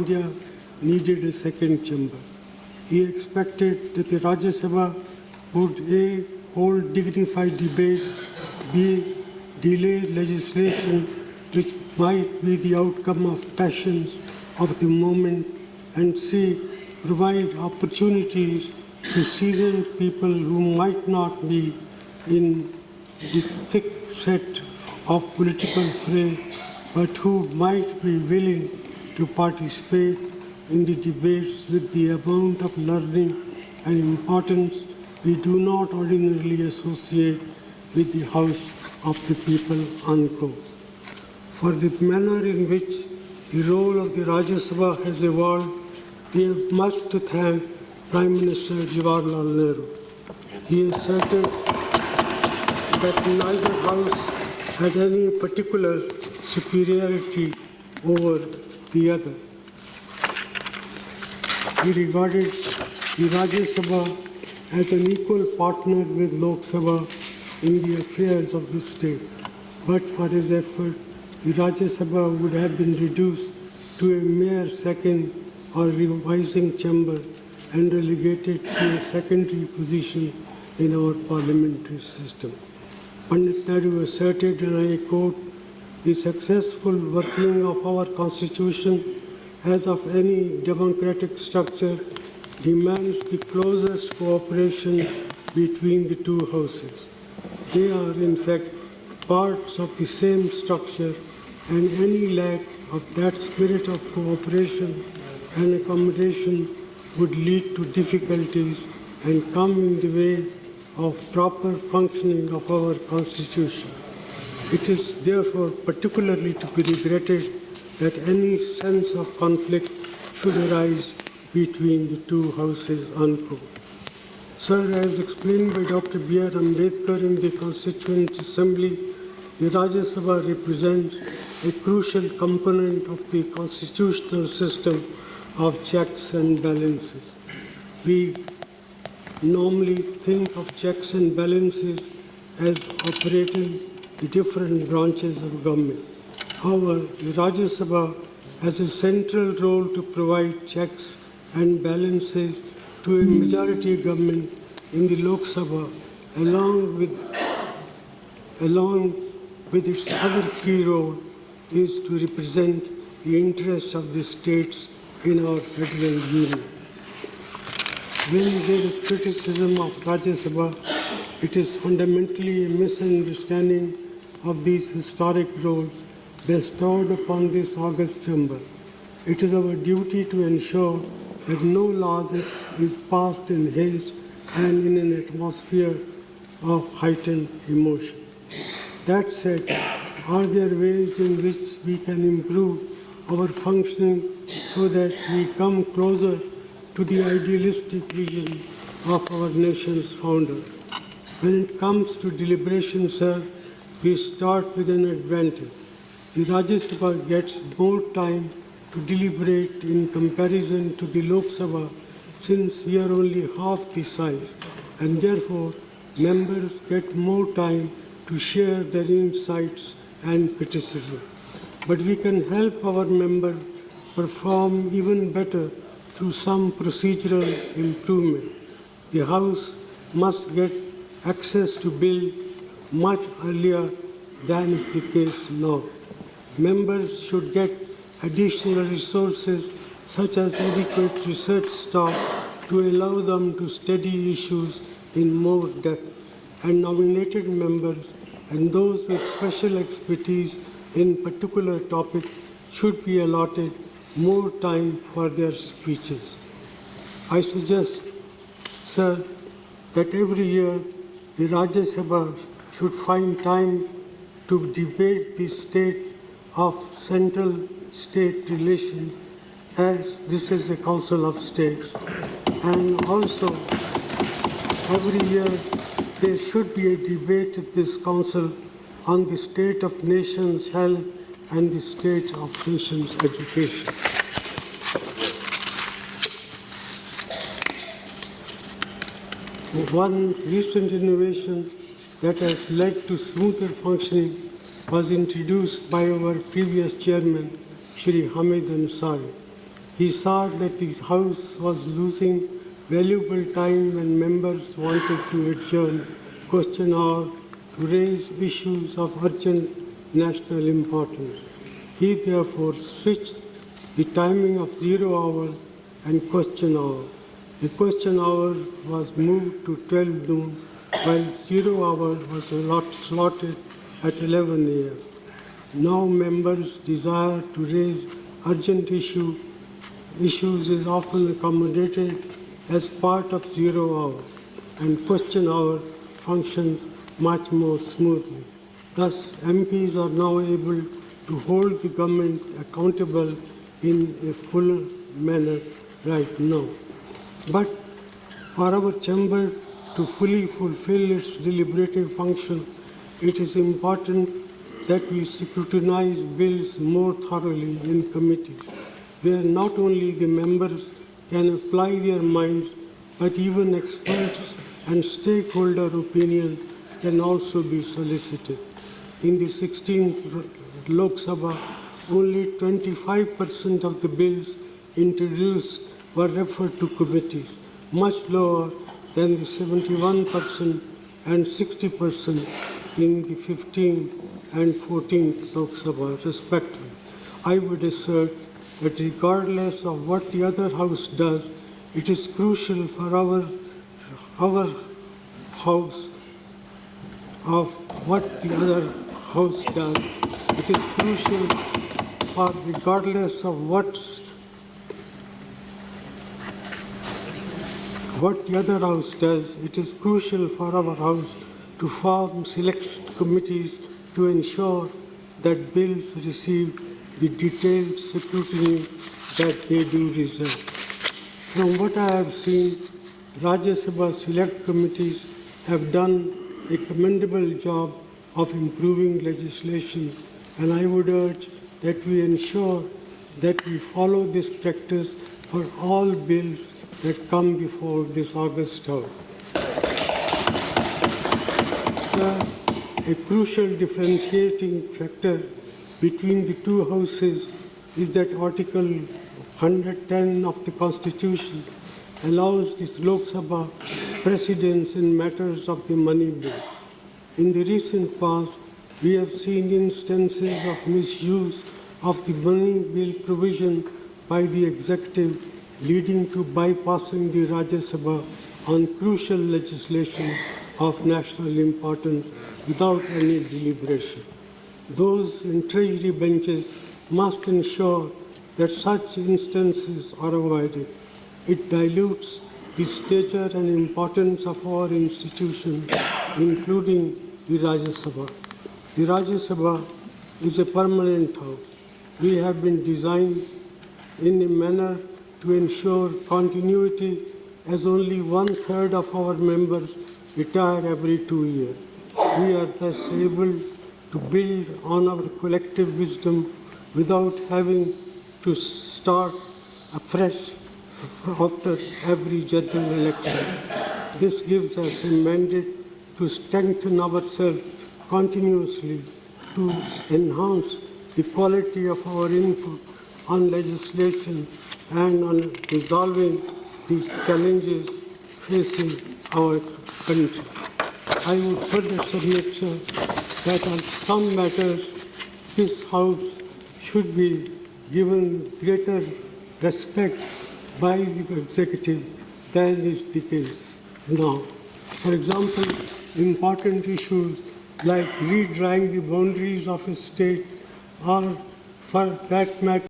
India needed a second chamber. He expected that the Rajya Sabha would A. hold dignified debates, B. delay legislation which might be the outcome of passions of the moment, and C. provide opportunities to seasoned people who might not be in the thick set of political fray, but who might be willing to participate in the debates with the amount of learning and importance we do not ordinarily associate with the House of the People, unquote. For the manner in which the role of the Rajya Sabha has evolved, we have much to thank Prime Minister Jawaharlal Nehru. He asserted that neither house had any particular superiority over the other. He regarded the Rajya Sabha as an equal partner with Lok Sabha in the affairs of the state. But for his effort, the Rajya Sabha would have been reduced to a mere second or revising chamber and relegated to a secondary position in our parliamentary system. Pandit Nehru asserted, and I quote, "The successful working of our constitution, as of any democratic structure, demands the closest cooperation between the two houses. They are, in fact, parts of the same structure, and any lack of that spirit of cooperation and accommodation would lead to difficulties and come in the way of proper functioning of our Constitution. It is therefore particularly to be regretted that any sense of conflict should arise between the two houses," unquote. Sir, as explained by Dr. B.R. Ambedkar in the Constituent Assembly, the Rajya Sabha represents a crucial component of the constitutional system of checks and balances. We normally think of checks and balances as operating the different branches of government. However, the Rajya Sabha has a central role to provide checks and balances to a majority government in the Lok Sabha, along with its other key role is to represent the interests of the states in our federal union. When there is criticism of Rajya Sabha, it is fundamentally a misunderstanding of these historic roles bestowed upon this august chamber. It is our duty to ensure that no laws is passed in haste and in an atmosphere of heightened emotion. That said, are there ways in which we can improve our functioning so that we come closer to the idealistic vision of our nation's founder? When it comes to deliberation, sir, we start with an advantage. The Rajya Sabha gets more time to deliberate in comparison to the Lok Sabha, since we are only half the size, and therefore members get more time to share their insights and criticism. But we can help our members perform even better through some procedural improvement. The House must get access to bill much earlier than is the case now. Members should get additional resources such as adequate research staff to allow them to study issues in more depth, and nominated members and those with special expertise in particular topic should be allotted more time for their speeches. I suggest, sir, that every year the Rajya Sabha should find time to debate the state of central state relations, as this is a Council of States, and also every year there should be a debate at this Council on the state of nation's health and the state of nation's education. One recent innovation that has led to smoother functioning was introduced by our previous chairman, Shri Hamid Ansari. He saw that the House was losing valuable time when members wanted to adjourn, question hour, to raise issues of urgent national importance. He therefore switched the timing of 0 hour and question hour. The question hour was moved to 12 noon, while 0 hour was slotted at 11 a.m. Now members' desire to raise urgent issues is often accommodated as part of 0 hour, and question hour functions much more smoothly. Thus, MPs are now able to hold the government accountable in a fuller manner right now. But for our chamber to fully fulfill its deliberative function, it is important that we scrutinize bills more thoroughly in committees, where not only the members can apply their minds, but even experts and stakeholder opinion can also be solicited. In the 16th Lok Sabha, only 25% of the bills introduced were referred to committees, much lower than the 71% and 60% in the 15th and 14th Lok Sabha, respectively. I would assert that regardless of what the other house does, it is crucial for our house of what the other house does. It is crucial for regardless of what the other house does, it is crucial for our house to form select committees to ensure that bills receive the detailed scrutiny that they do deserve. From what I have seen, Rajya Sabha select committees have done a commendable job of improving legislation, and I would urge that we ensure that we follow this practice for all bills that come before this August House. Sir, a crucial differentiating factor between the two houses is that Article 110 of the Constitution allows this Lok Sabha precedence in matters of the money bill. In the recent past, we have seen instances of misuse of the money bill provision by the executive, leading to bypassing the Rajya Sabha on crucial legislation of national importance without any deliberation. Those in Treasury benches must ensure that such instances are avoided. It dilutes the stature and importance of our institution, including the Rajya Sabha. The Rajya Sabha is a permanent house. We have been designed in a manner to ensure continuity, as only 1/3 of our members retire every 2 years. We are thus able to build on our collective wisdom without having to start afresh after every general election. This gives us a mandate to strengthen ourselves continuously, to enhance the quality of our input on legislation and on resolving the challenges facing our country. I would further submit, sir, that on some matters this House should be given greater respect by the executive than is the case now. For example, important issues like redrawing the boundaries of a state, or for that matter,